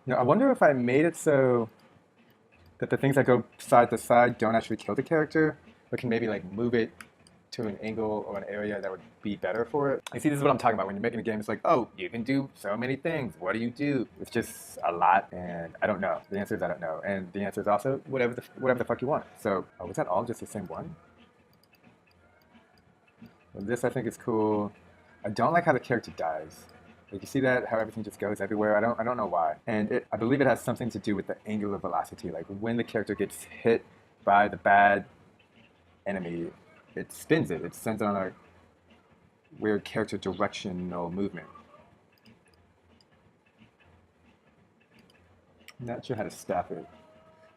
I wonder if I made it so that the things that go side to side don't actually kill the character, but can maybe like move it to an angle or an area that would be better for it. You see, this is what I'm talking about. When you're making a game, it's like, oh, you can do so many things. What do you do? It's just a lot, and I don't know. The answer is I don't know, and the answer is also whatever the fuck you want. So, oh, was that all just the same one? Well, this I think is cool. I don't like how the character dies. Like you see that how everything just goes everywhere. I don't know why. And I believe it has something to do with the angular velocity. Like when the character gets hit by the bad enemy, it spins it. It sends it on a weird character directional movement. I'm not sure how to stop it.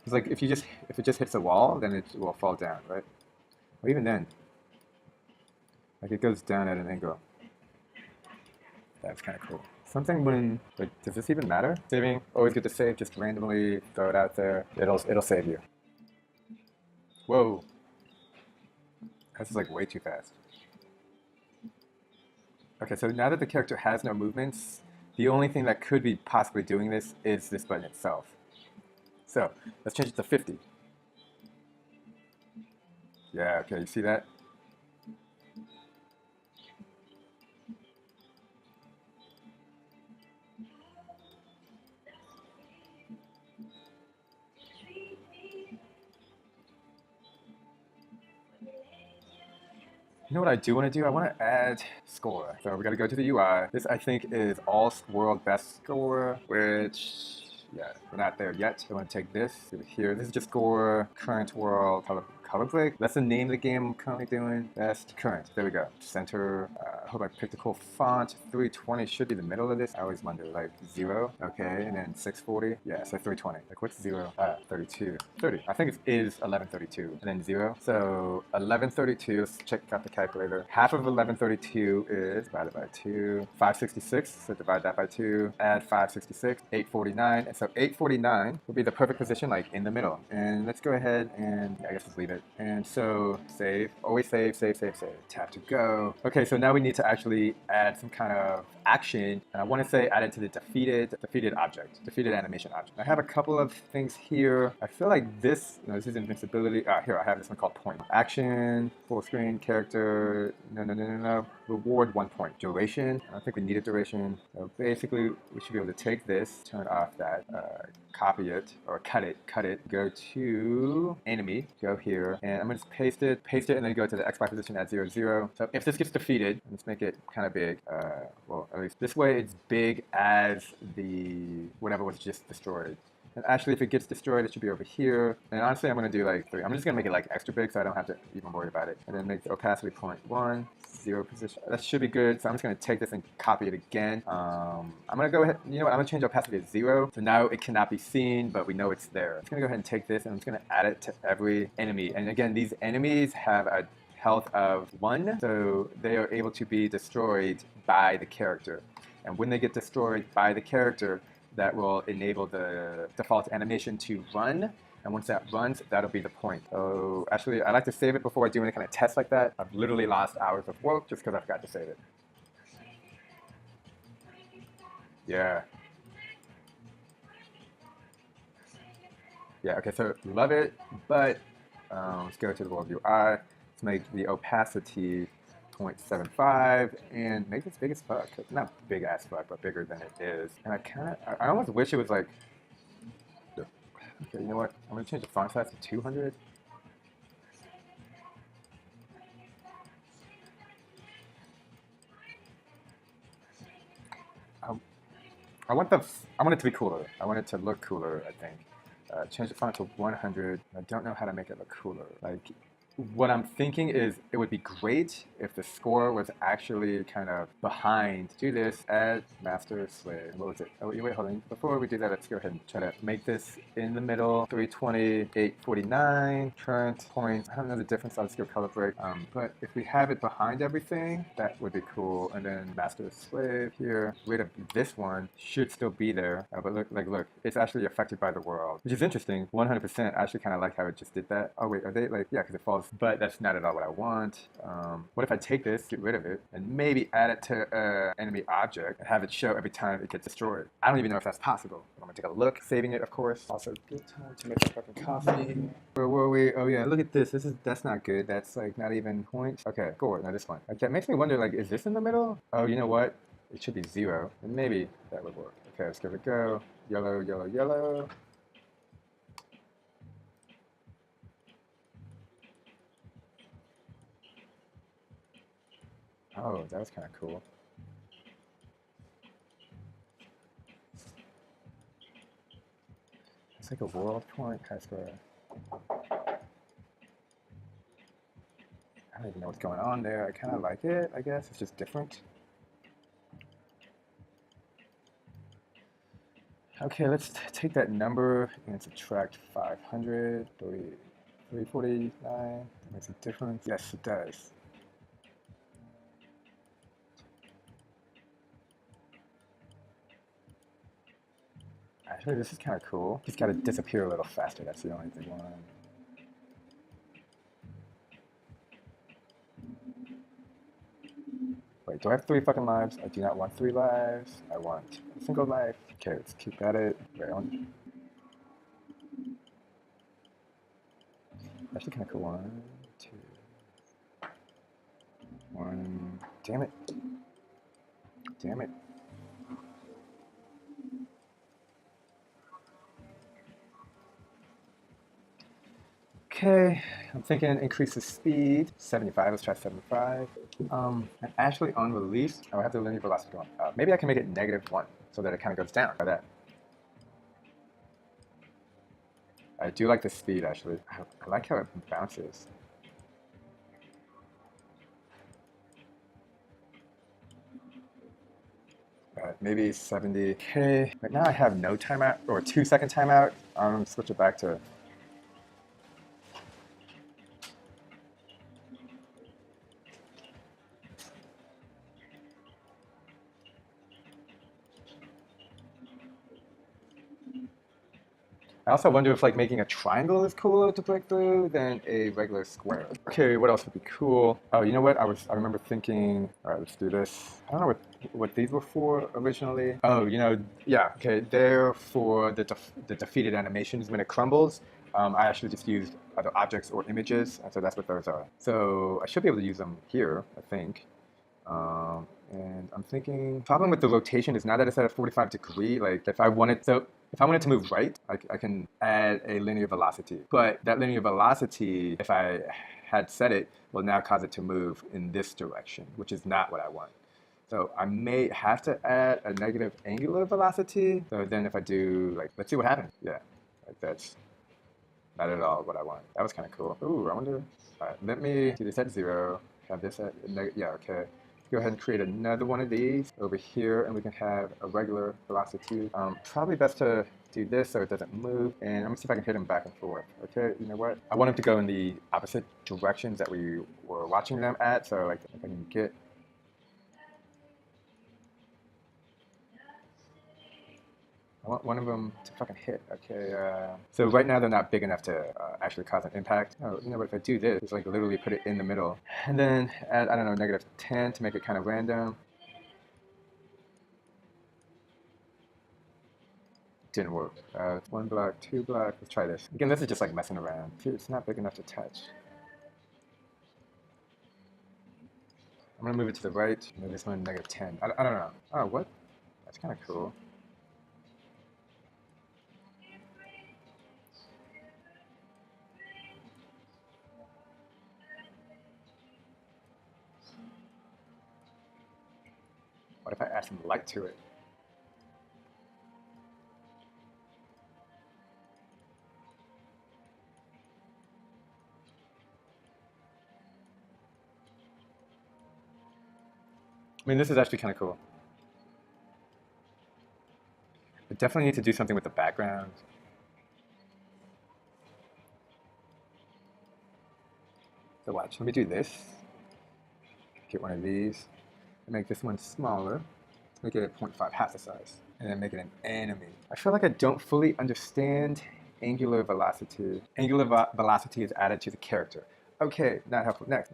It's like if it just hits a wall, then it will fall down, right? Or even then, like it goes down at an angle. That's kind of cool. Something when, like, does this even matter? Saving, always good to save, just randomly throw it out there. It'll save you. Whoa, this is like way too fast. Okay, so now that the character has no movements, the only thing that could be possibly doing this is this button itself. So let's change it to 50. Yeah, okay, you see that? You know what I do want to do? I want to add score. So we got to go to the UI. This I think is all world best score, which yeah, we're not there yet. I want to take this over here. This is just score current world color break. That's the name of the game I'm currently doing. Best current. There we go. Center. I hope I picked a cool font. 320 should be the middle of this. I always wonder, like 0. Okay, and then 640. Yeah, so 320. Like what's 0? 32. 30. I think it is 1132. And then 0. So 1132. Let's check out the calculator. Half of 1132 is divided by 2. 566. So divide that by 2. Add 566. 849. And so 849 would be the perfect position, like in the middle. And let's go ahead and I guess just leave it. And so save. Always save, save, save, save. Tap to go. Okay, so now we need to actually add some kind of action. And I want to say add it to the defeated object, defeated animation object. I have a couple of things here. I feel like this, no, this is invincibility. Here, I have this one called point. Action, full screen, character, no. Reward 1 point. Duration, I don't think we need a duration. So basically, we should be able to take this, turn off that, copy it, or cut it, go to enemy, go here, and I'm gonna just paste it, and then go to the Xbox position at 0, 0. So if this gets defeated, let's make it kind of big. Well, at least this way it's big as the whatever was just destroyed. And actually, if it gets destroyed, it should be over here. And honestly, I'm going to do like 3. I'm just going to make it like extra big so I don't have to even worry about it. And then make the opacity 0.1, 0 position. That should be good. So I'm just going to take this and copy it again. I'm going to go ahead, you know what, I'm going to change opacity to 0. So now it cannot be seen, but we know it's there. I'm just going to go ahead and take this and I'm just going to add it to every enemy. And again, these enemies have a health of 1, so they are able to be destroyed by the character. And when they get destroyed by the character, that will enable the default animation to run. And once that runs, that'll be the point. So actually, I like to save it before I do any kind of test like that. I've literally lost hours of work just because I forgot to save it. Yeah. Yeah, okay, so love it, but let's go to the world UI. Let's make the opacity 0.75 and make this big as fuck. Not big as fuck, but bigger than it is. And I almost wish it was like, okay, you know what? I'm gonna change the font size to 200. I want it to be cooler. I want it to look cooler, I think. Change the font to 100. I don't know how to make it look cooler. Like, what I'm thinking is it would be great if the score was actually kind of behind. Do this, add master slave. What was it? Oh, wait, hold on. Before we do that, let's go ahead and try to make this in the middle. 320, 849, current point. I don't know the difference. I'll just go color break. But if we have it behind everything, that would be cool. And then master slave here. Rid of this one should still be there. But look, it's actually affected by the world, which is interesting. 100%. I actually kind of like how it just did that. Oh wait, are they like, yeah, because it falls else, but that's not at all what I want. What if I take this, get rid of it, and maybe add it to enemy object and have it show every time it gets destroyed? I don't even know if that's possible. I'm gonna take a look, saving it, of course. Also, good time to make some fucking coffee. Where were we? Oh yeah, look at this. That's not good. That's like not even points. Okay, cool. Now this one. Like, that makes me wonder, like, is this in the middle? Oh, you know what? It should be 0, and maybe that would work. Okay, let's give it a go. Yellow, yellow, yellow. Oh, that was kind of cool. It's like a world point high score. I don't even know what's going on there. I kind of like it, I guess. It's just different. Okay, let's take that number and subtract 500, 349. That makes a difference. Yes, it does. Actually, this is kind of cool. He's got to disappear a little faster. That's the only thing. Wait, do I have 3 fucking lives? I do not want 3 lives. I want a single life. Okay, let's keep at it. Wait, actually kind of cool. 1, 2, 1. Damn it. Damn it. Okay, I'm thinking increase the speed. 75, let's try 75. And actually on release, I'll have the linear velocity going up. Maybe I can make it -1 so that it kind of goes down by that. I do like the speed, actually. I like how it bounces. Maybe 70. Okay, right now I have no timeout, or 2-second timeout. Switch it back to. I also wonder if like making a triangle is cooler to break through than a regular square. Okay, what else would be cool? Oh, you know what? I remember thinking, all right, let's do this. I don't know what these were for originally. Oh, yeah, okay, they're for the defeated animations when it crumbles. I actually just used other objects or images, and so that's what those are. So I should be able to use them here, I think. And I'm thinking, problem with the rotation is now that it's at a 45 degree, like if I wanted to move right, I can add a linear velocity. But that linear velocity, if I had set it, will now cause it to move in this direction, which is not what I want. So I may have to add a negative angular velocity. So then if I do, like, let's see what happens. Yeah, like that's not at all what I want. That was kind of cool. Ooh, I wonder. All right, let me do this at 0. Have this at, yeah, okay. Go ahead and create another one of these over here, and we can have a regular velocity. Probably best to do this so it doesn't move, and I'm gonna see if I can hit them back and forth. Okay, you know what? I want them to go in the opposite directions that we were watching them at, so like if I can get. I want one of them to fucking hit. Okay, so right now they're not big enough to actually cause an impact. Oh, you know what? If I do this, it's like literally put it in the middle, and then add, I don't know, -10 to make it kind of random. Didn't work. 1 block, 2 block. Let's try this. Again, this is just like messing around. See, it's not big enough to touch. I'm gonna move it to the right. Move this one -10. I don't know. Oh, what? That's kind of cool. What if I add some light to it? I mean, this is actually kind of cool. I definitely need to do something with the background. So watch, let me do this. Get one of these. And make this one smaller. Make it 0.5, half the size. And then make it an enemy. I feel like I don't fully understand angular velocity. Angular velocity is added to the character. Okay, not helpful. Next.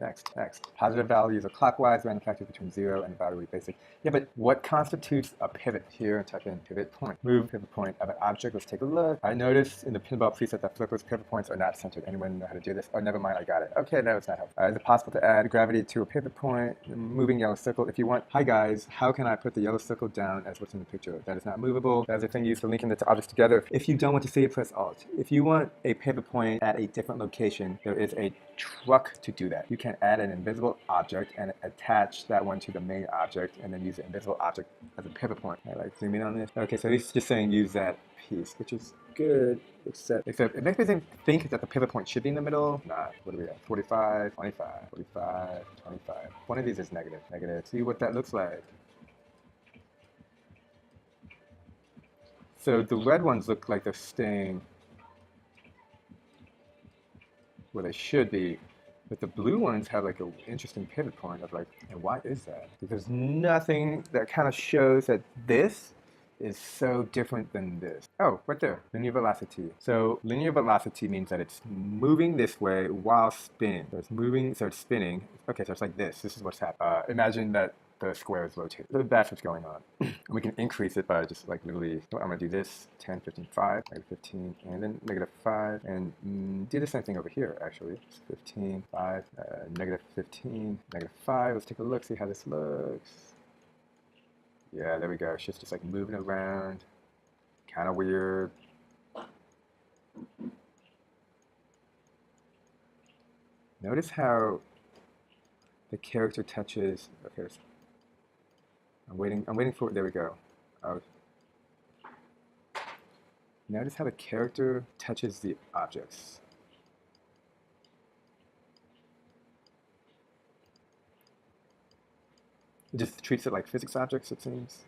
Positive values are clockwise, random factors between 0 and boundary basic. Yeah, but what constitutes a pivot? Here, type in pivot point. Move pivot point of an object. Let's take a look. I noticed in the pinball preset that flippers pivot points are not centered. Anyone know how to do this? Oh, never mind, I got it. Okay, no, it's not helpful. Is it possible to add gravity to a pivot point? Moving yellow circle. If you want, hi guys, how can I put the yellow circle down as what's in the picture? That is not movable. That is a thing used for linking the two objects together. If you don't want to see it, press Alt. If you want a pivot point at a different location, there is a truck to do that. You can add an invisible object and attach that one to the main object and then use the invisible object as a pivot point. I like zoom in on this. Okay, so he's just saying use that piece, which is good, except it makes me think that the pivot point should be in the middle. Not. What do we have? 45, 25, 45, 25. One of these is negative. See what that looks like. So the red ones look like they're staying where they should be, but the blue ones have like an interesting pivot point of like, and why is that? Because nothing that kind of shows that this is so different than this. Oh, right there, linear velocity. So linear velocity means that it's moving this way while spinning. So it's moving, so it's spinning. Okay, so it's like this. This is what's happening. Imagine that the square is rotated. So that's what's going on. And we can increase it by just like literally, so I'm gonna do this, 10, 15, 5, negative 15, and then negative 5, and do the same thing over here actually. 15, 5, negative 15, negative 5. Let's take a look, see how this looks. Yeah, there we go. It's just like moving around, kind of weird. Notice how the character touches, okay, I'm waiting for it, there we go. Notice how the character touches the objects. It just treats it like physics objects, it seems.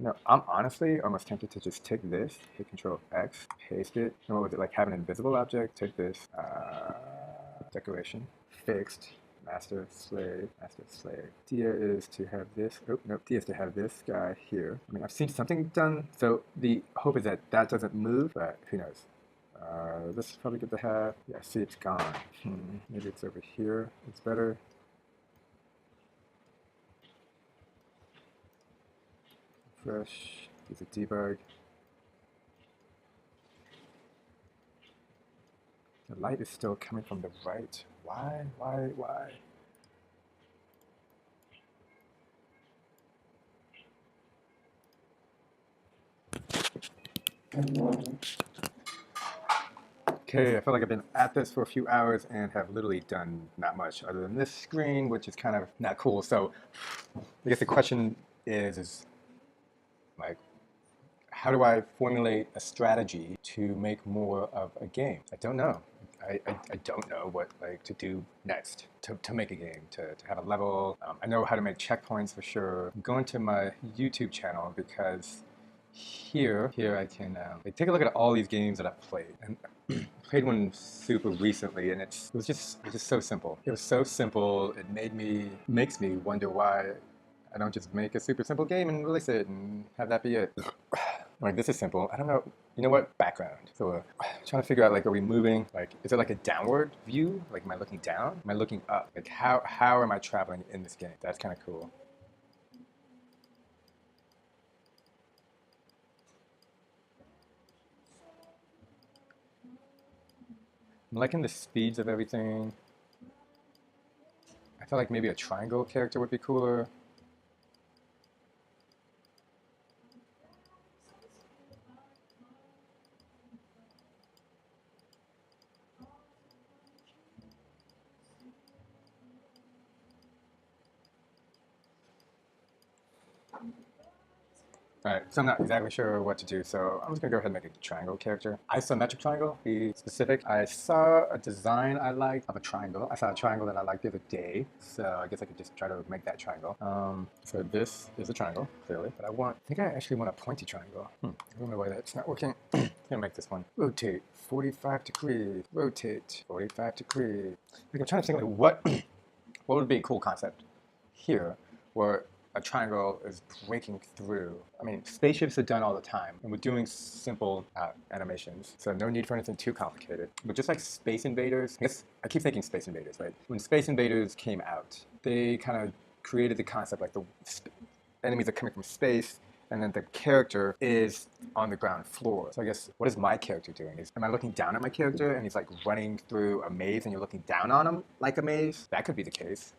No, I'm honestly almost tempted to just take this, hit Control X, paste it, and what was it, like have an invisible object, take this, decoration, fixed, master, slave. Idea is to have this, idea is to have this guy here. I mean, I've seen something done, so the hope is that that doesn't move, but who knows. This is probably good to have. Yeah, see, it's gone. Maybe it's over here. It's better. Fresh. Use a debug. The light is still coming from the right. Why? Okay, I feel like I've been at this for a few hours and have literally done not much other than this screen, which is kind of not cool. So I guess the question is like, how do I formulate a strategy to make more of a game? I don't know. I don't know what like to do next to make a game, to have a level. I know how to make checkpoints for sure. I'm going to my YouTube channel because here I can like, take a look at all these games that I've played. And played one super recently, and it was just so simple. It was so simple. It makes me wonder why I don't just make a super simple game and release it and have that be it. Like, this is simple. I don't know. You know what? Background. So trying to figure out, like, are we moving? Like, is it like a downward view? Like, am I looking down? Am I looking up? Like, how am I traveling in this game? That's kind of cool. I'm liking the speeds of everything. I feel like maybe a triangle character would be cooler. Alright, so I'm not exactly sure what to do, so I'm just gonna go ahead and make a triangle character. Isometric triangle, be specific. I saw a design I liked of a triangle. I saw a triangle that I liked the other day, so I guess I could just try to make that triangle. So this is a triangle, clearly, but I think I actually want a pointy triangle. I don't know why that's not working. I'm gonna make this one. Rotate 45 degrees, rotate 45 degrees. Like, I'm trying to think like what would be a cool concept here, where a triangle is breaking through. I mean, spaceships are done all the time, and we're doing simple animations, so no need for anything too complicated. But just like Space Invaders, I keep thinking Space Invaders, right? When Space Invaders came out, they kind of created the concept like the enemies are coming from space, and then the character is on the ground floor. So I guess, what is my character doing? Am I looking down at my character and he's like running through a maze and you're looking down on him like a maze? That could be the case.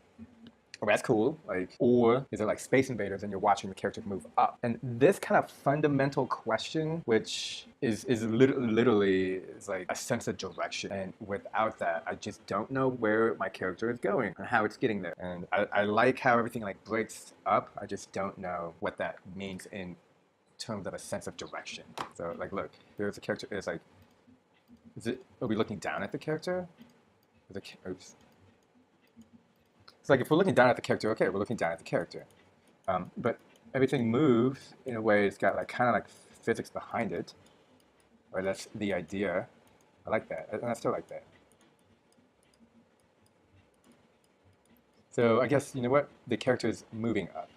Oh, that's cool. Like, or is it like Space Invaders and you're watching the character move up? And this kind of fundamental question, which is literally is like a sense of direction. And without that, I just don't know where my character is going and how it's getting there. And I like how everything like breaks up. I just don't know what that means in terms of a sense of direction. So like, look, there's a character. It's like, are we looking down at the character? Oops. It's like if we're looking down at the character, okay, we're looking down at the character. But everything moves in a way it's got like kind of like physics behind it. Or that's the idea. I like that, and I still like that. So I guess, you know what? The character is moving up.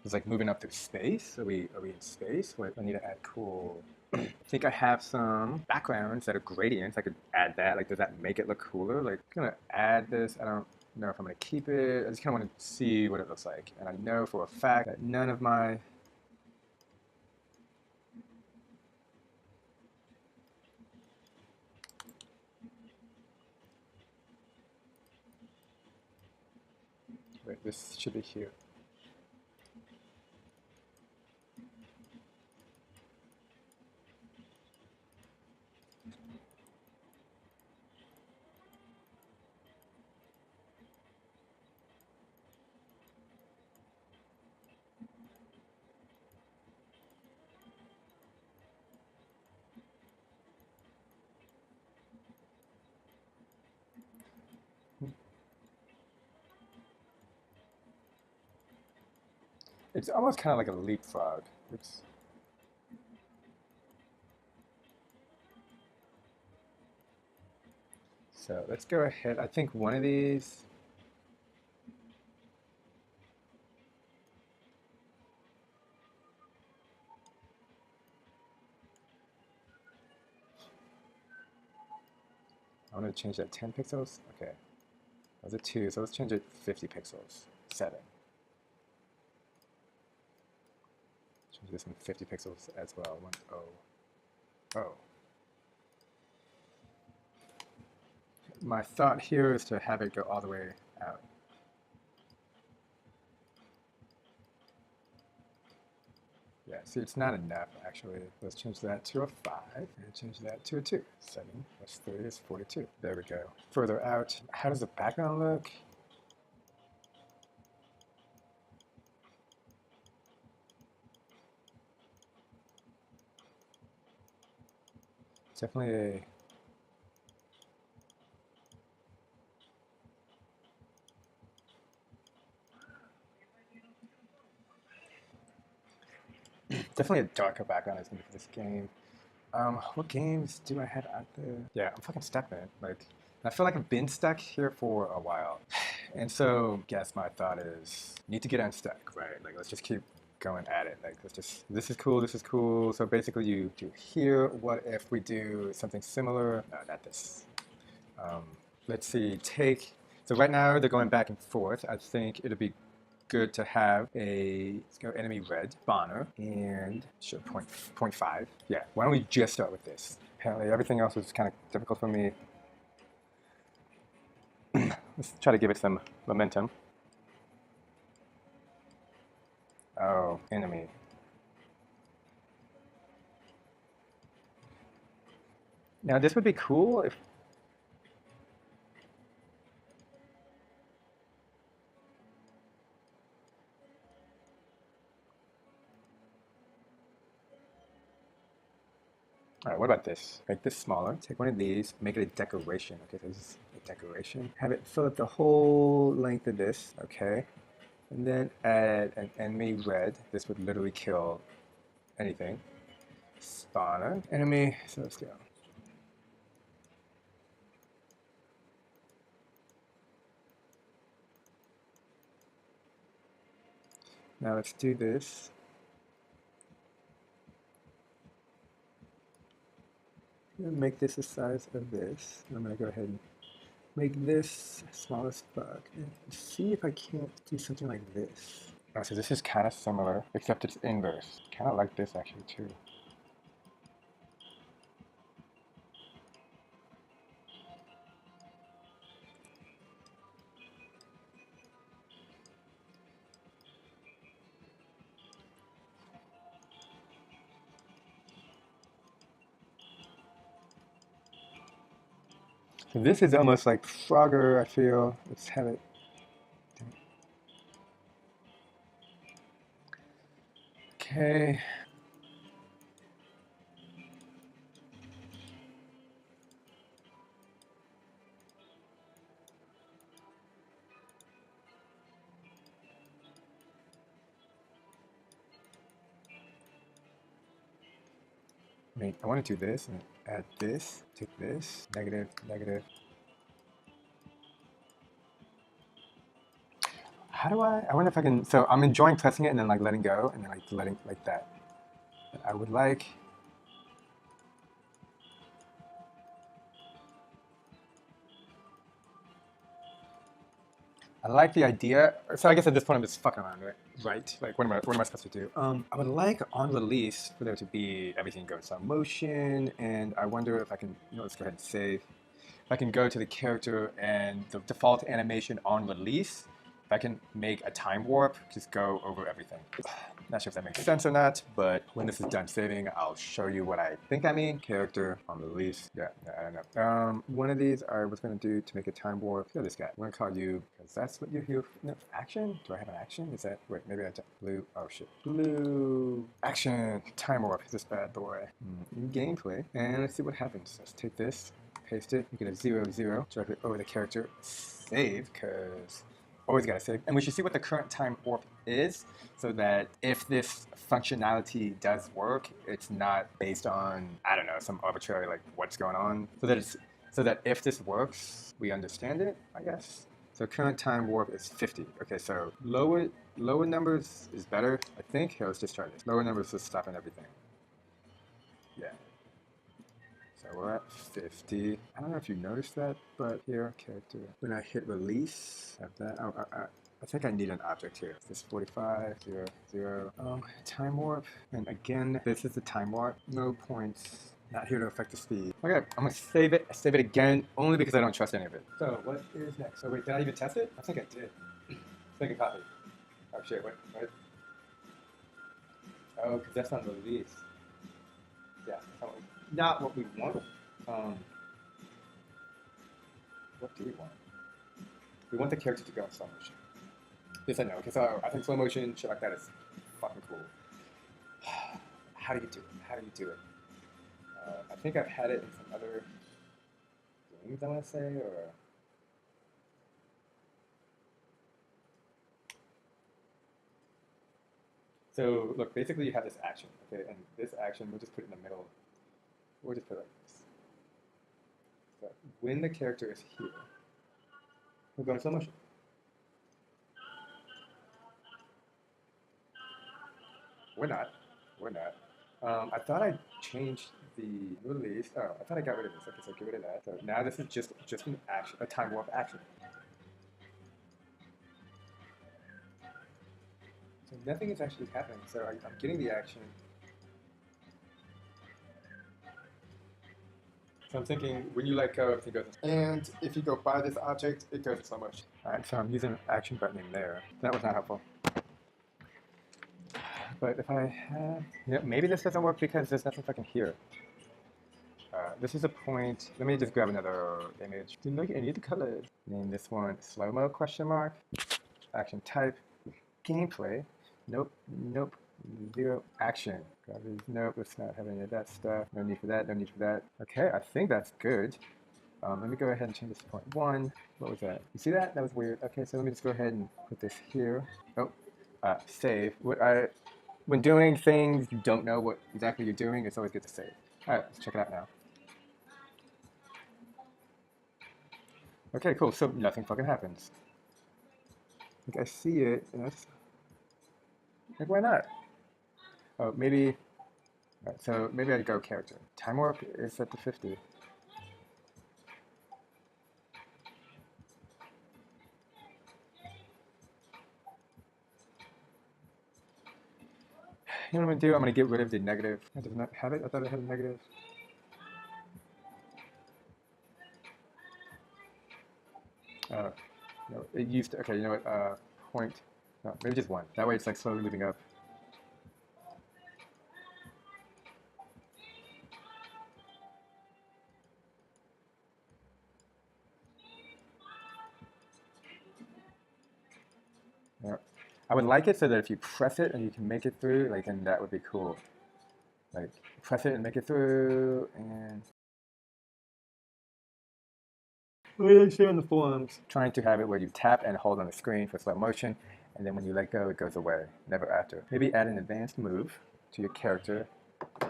It's like moving up through space. Are we in space? Wait, I need to add cool. I think I have some backgrounds that are gradients. I could add that. Like, does that make it look cooler? Like, I'm gonna add this. I don't know if I'm gonna keep it. I just kind of want to see what it looks like. And I know for a fact that none of my wait, this should be here. It's almost kind of like a leapfrog. It's, so let's go ahead. I think one of these. I want to change that 10 pixels. Okay, that was a 2, so let's change it 50 pixels. 7. Change this one 50 pixels as well. 1, oh. Oh. My thought here is to have it go all the way out. Yeah, see, it's not enough, actually. Let's change that to a 5, and change that to a 2. 7 plus 3 is 42. There we go. Further out, how does the background look? Definitely a definitely a darker background is needed for this game. What games do I have out there? Yeah, I'm fucking stuck, man. Like, I feel like I've been stuck here for a while. And so, guess my thought is, need to get unstuck, right? Like, let's just keep going at it. Like, let's just, this is cool, this is cool. So basically you do here, what if we do something similar? No, not this. Let's see, so right now they're going back and forth. I think it'll be good to have let's go enemy red, spawner, and sure, point 5. Yeah, why don't we just start with this? Apparently everything else is kind of difficult for me. Let's try to give it some momentum. Oh, enemy. Now this would be cool if all right, what about this? Make this smaller. Take one of these, make it a decoration. Okay, so this is a decoration. Have it fill up the whole length of this, okay? And then add an enemy red. This would literally kill anything. Spawner, enemy, so let's go. Now let's do this. I'm gonna make this the size of this. I'm gonna go ahead and make this small as fuck and see if I can't do something like this. Oh, so this is kind of similar, except it's inverse. Kind of like this actually too. So this is almost like Frogger, I feel. Let's have it. Okay. Wait, I want to do this and add this, take this, negative, negative. How do I wonder if I can, so I'm enjoying pressing it and then like letting go and then like letting, like that. But I would like, I like the idea. So I guess at this point I'm just fucking around, right? Right? Like what am I supposed to do? I would like on release for there to be everything goes slow motion, and I wonder if I can, let's go ahead and save. If I can go to the character and the default animation on release, if I can make a time warp, just go over everything. Not sure if that makes sense or not, but when this is done saving, I'll show you what I think I mean. Character on release. Yeah, I don't know. One of these I was going to do to make a time warp. Look at this guy. I'm going to call you, because that's what you're here for. No, action? Do I have an action? Is that, wait, maybe I blue. Oh shit. Blue. Action. Time warp. This bad boy. Gameplay. And let's see what happens. Let's take this. Paste it, you get a 0, 0 directly over the character. Save, because always gotta save. And we should see what the current time warp is, so that if this functionality does work, it's not based on, I don't know, some arbitrary like what's going on. So that if this works, we understand it, I guess. So current time warp is 50. Okay, so lower numbers is better, I think. Here, let's just try this. Lower numbers is stopping everything. Yeah. So we're at 50. I don't know if you noticed that, but here, character. When I hit release, have that. I think I need an object here. This 45, 0, 0. Time warp. And again, this is the time warp. No points. Not here to affect the speed. Okay, I'm gonna save it. I save it again, only because I don't trust any of it. So what is next? So wait, did I even test it? I think I did. Second copy. Oh shit, what? Oh, because that's on release. Yeah. Not what we want. What do we want? We want the character to go in slow motion. Yes, I know. Okay, so I think slow motion, shit like that is fucking cool. How do you do it? How do you do it? I think I've had it in some other games, I want to say, or... So, look, basically you have this action, okay? And this action, we'll just put it in the middle. We'll just put it like this. So, when the character is here, we'll go in slow motion. We're not. We're not. I thought I changed the release. Oh, I thought I got rid of this. Okay, so get rid of that. So now this is just an action, a time warp action. So nothing is actually happening. So I'm getting the action. So I'm thinking, when you let go, everything goes. And if you go by this object, it goes in slow motion. All right, so I'm using an action button in there. That was not helpful. But if I have, maybe this doesn't work because there's nothing fucking here. This is a point. Let me just grab another image. Didn't look at any of the colors. Name this one slow-mo question mark. Action type. Gameplay. Nope. Nope. 0 action. Nope, let's not have any of that stuff. No need for that, no need for that. Okay, I think that's good. Let me go ahead and change this to point 1. What was that? You see that? That was weird. Okay, so let me just go ahead and put this here. Oh, save. When doing things you don't know what exactly you're doing, it's always good to save. All right, let's check it out now. Okay, cool. So nothing fucking happens. Like I see it, and Like, why not? Oh, maybe. Right, so maybe I'd go character. Time warp is set to 50. You know what I'm gonna do? I'm gonna get rid of the negative. I did not have it. I thought it had a negative. No, it used to. Okay, you know what? Point. No, maybe just one. That way it's like slowly moving up. Yeah. I would like it so that if you press it and you can make it through, like, then that would be cool. Like, press it and make it through, and what did I say on the forums? Trying to have it where you tap and hold on the screen for slow motion, and then when you let go, it goes away, never after. Maybe add an advanced move to your character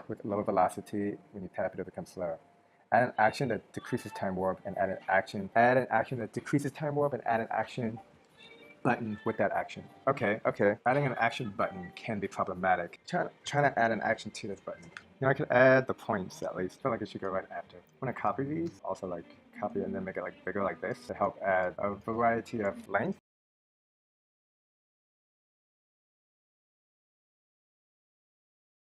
with lower velocity. When you tap it, it becomes slower. Add an action that decreases time warp, and add an action. Add an action that decreases time warp, and add an action button with that action. Okay, okay. Adding an action button can be problematic. Trying to add an action to this button. You know, I could add the points at least. I feel like it should go right after. I'm gonna copy these. Also, like, copy and then make it like bigger like this to help add a variety of length.